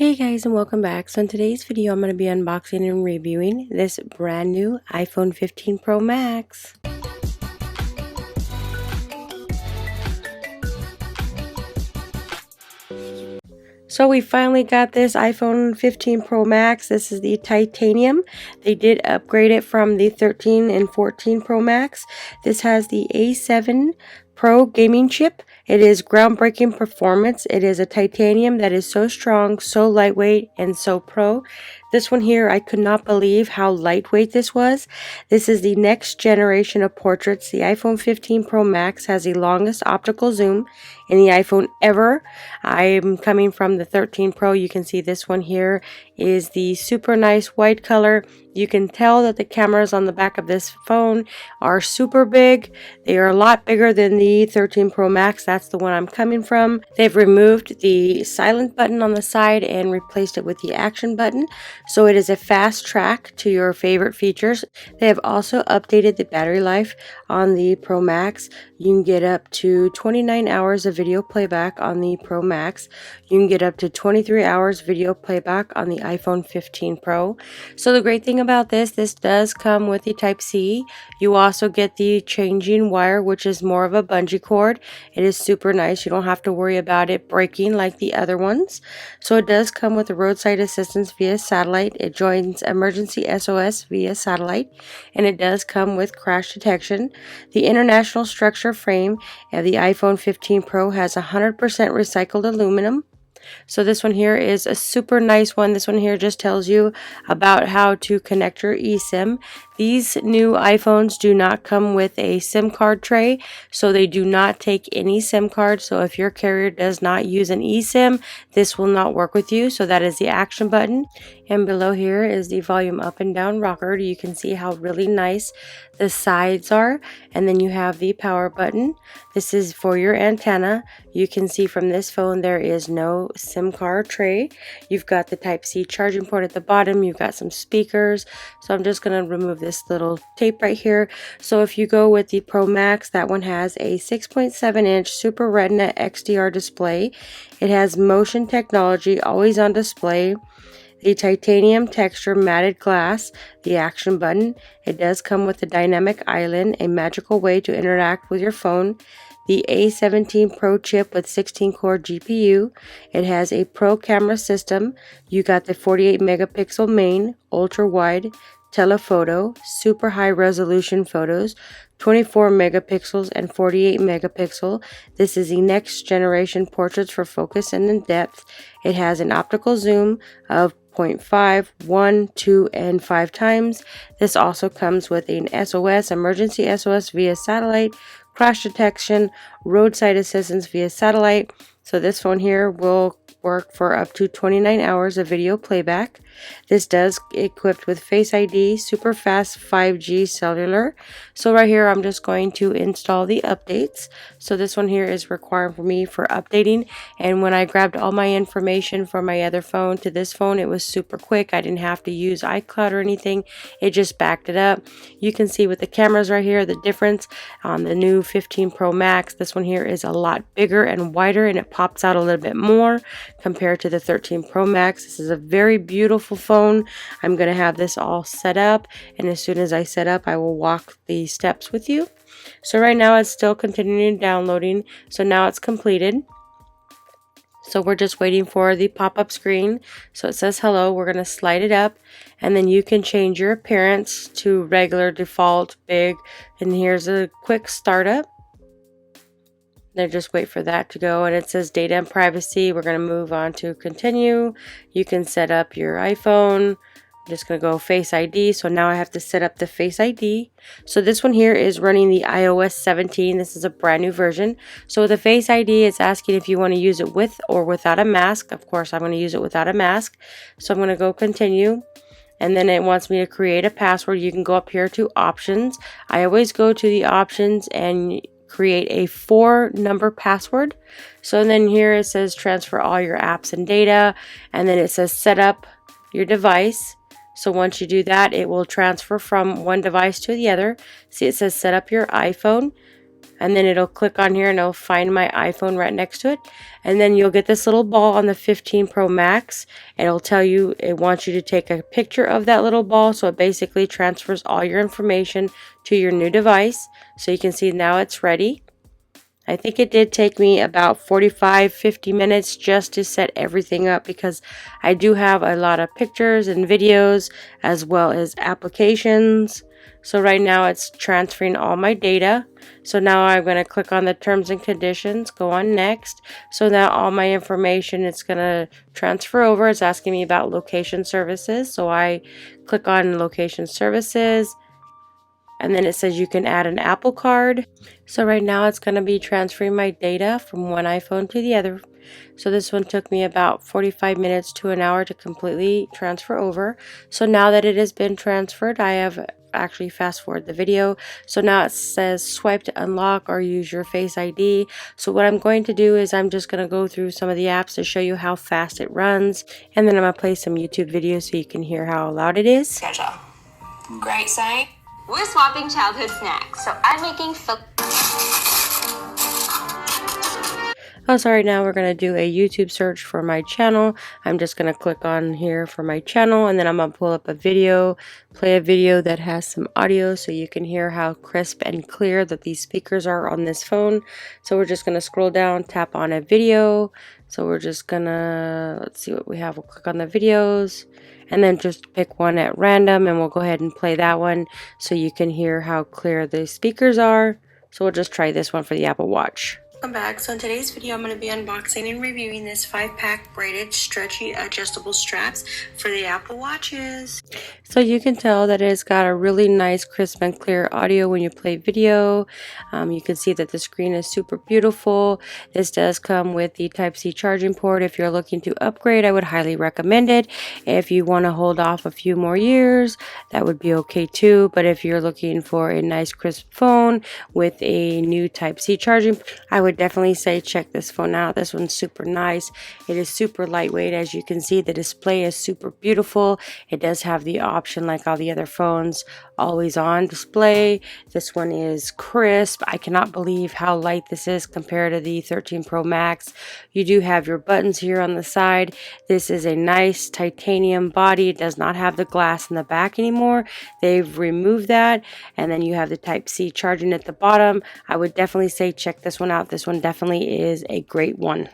Hey guys, and welcome back. So in today's video I'm going to be unboxing and reviewing this brand new iPhone 15 Pro Max. So we finally got this iPhone 15 Pro Max. This is the titanium. They did upgrade it from the 13 and 14 Pro Max. This has the A7 Pro gaming chip. It is groundbreaking performance. It is a titanium that is so strong, so lightweight, and so pro. This one here, I could not believe how lightweight this was. This is the next generation of portraits. The iPhone 15 Pro Max has the longest optical zoom in the iPhone ever. I'm coming from the 13 Pro. You can see this one here is the super nice white color. You can tell that the cameras on the back of this phone are super big. They are a lot bigger than the 13 Pro Max. That's the one I'm coming from. They've removed the silent button on the side and replaced it with the action button. So it is a fast track to your favorite features. They have also updated the battery life on the Pro Max. You can get up to 29 hours of video playback on the Pro Max. You can get up to 23 hours video playback on the iPhone 15 Pro. So the great thing about this does come with the Type-C. You also get the changing wire, which is more of a bungee cord. It is super nice. You don't have to worry about it breaking like the other ones. So it does come with a roadside assistance via satellite. It joins emergency SOS via satellite, and it does come with crash detection. The international structure frame of the iPhone 15 Pro has 100% recycled aluminum. So this one here is a super nice one. This one here just tells you about how to connect your eSIM. These new iPhones do not come with a SIM card tray, so they do not take any SIM card. So if your carrier does not use an eSIM, this will not work with you. So that is the action button. And below here is the volume up and down rocker. You can see how really nice the sides are. And then you have the power button. This is for your antenna. You can see from this phone there is no SIM card tray. You've got the Type-C charging port at the bottom. You've got some speakers. So I'm just going to remove this little tape right here. So if you go with the Pro Max, that one has a 6.7-inch Super Retina XDR display. It has motion technology always on display. The titanium texture matted glass, the action button. It does come with the dynamic island, a magical way to interact with your phone. The A17 Pro chip with 16-core GPU. It has a Pro camera system. You got the 48 megapixel main, ultra wide, telephoto, super high resolution photos, 24 megapixels and 48 megapixel. This is the next generation portraits for focus and in depth. It has an optical zoom of 0.5, 1, 2, and 5 times. This also comes with an SOS, emergency SOS via satellite, crash detection, roadside assistance via satellite. So this phone here will work for up to 29 hours of video playback. This does equipped with Face ID, super fast 5G cellular. So right here I'm just going to install the updates. So this one here is required for me for updating, and when I grabbed all my information from my other phone to this phone, it was super quick. I didn't have to use iCloud or anything. It just backed it up. You can see with the cameras right here the difference on the new 15 Pro Max. This one here is a lot bigger and wider, and it pops out a little bit more compared to the 13 Pro Max. This is a very beautiful phone. I'm going to have this all set up, and as soon as I set up, I will walk the steps with you. So right now it's still continuing downloading. So now it's completed. So we're just waiting for the pop-up screen. So it says hello. We're going to slide it up, and then you can change your appearance to regular, default, big, and here's a quick startup. Then just wait for that to go, and it says data and privacy. We're going to move on to continue. You can set up your iPhone. I'm just going to go Face ID. So now I have to set up the Face ID. So this one here is running the iOS 17. This is a brand new version. So with the Face ID, it's asking if you want to use it with or without a mask. Of course, I'm going to use it without a mask. So I'm going to go continue. And then it wants me to create a password. You can go up here to options. I always go to the options and create a 4-number password. So then here it says transfer all your apps and data, and then it says set up your device. So once you do that, it will transfer from one device to the other. See, it says set up your iPhone. and then it'll click on here and it'll find my iPhone right next to it. And then you'll get this little ball on the 15 Pro Max. It'll tell you it wants you to take a picture of that little ball, so it basically transfers all your information to your new device. So you can see now it's ready. I think it did take me about 45-50 minutes just to set everything up, because I do have a lot of pictures and videos as well as applications. So right now it's transferring all my data. So now I'm going to click on the terms and conditions, go on next. So now all my information it's going to transfer over. It's asking me about location services. So I click on location services. And then it says you can add an Apple Card. So right now it's going to be transferring my data from one iPhone to the other. So this one took me about 45 minutes to an hour to completely transfer over. So now that it has been transferred, I have actually fast forward the video. So now it says swipe to unlock or use your Face ID. So what I'm going to do is I'm just going to go through some of the apps to show you how fast it runs. And then I'm going to play some YouTube videos so you can hear how loud it is. Schedule. Great sight. We're swapping childhood snacks, so I'm making Oh, sorry, now we're going to do a YouTube search for my channel. I'm just going to click on here for my channel, and then I'm going to pull up a video, play a video that has some audio so you can hear how crisp and clear that these speakers are on this phone. So we're just going to scroll down, tap on a video. So we're just going to, let's see what we have. We'll click on the videos and then just pick one at random, and we'll go ahead and play that one so you can hear how clear the speakers are. So we'll just try this one for the Apple Watch. Welcome back. So in today's video, I'm going to be unboxing and reviewing this 5-pack braided stretchy adjustable straps for the Apple Watches. So you can tell that it's got a really nice crisp and clear audio when you play video. You can see that the screen is super beautiful. This does come with the Type-C charging port. If you're looking to upgrade, I would highly recommend it. If you want to hold off a few more years, that would be okay too. But if you're looking for a nice crisp phone with a new Type-C charging, I would definitely say check this phone out. This one's super nice. It is super lightweight. As you can see, the display is super beautiful. It does have the option, like all the other phones, always on display. This one is crisp. I cannot believe how light this is compared to the 13 Pro Max. You do have your buttons here on the side. This is a nice titanium body. It does not have the glass in the back anymore. They've removed that. And then you have the Type-C charging at the bottom. I would definitely say check this one out. This one definitely is a great one.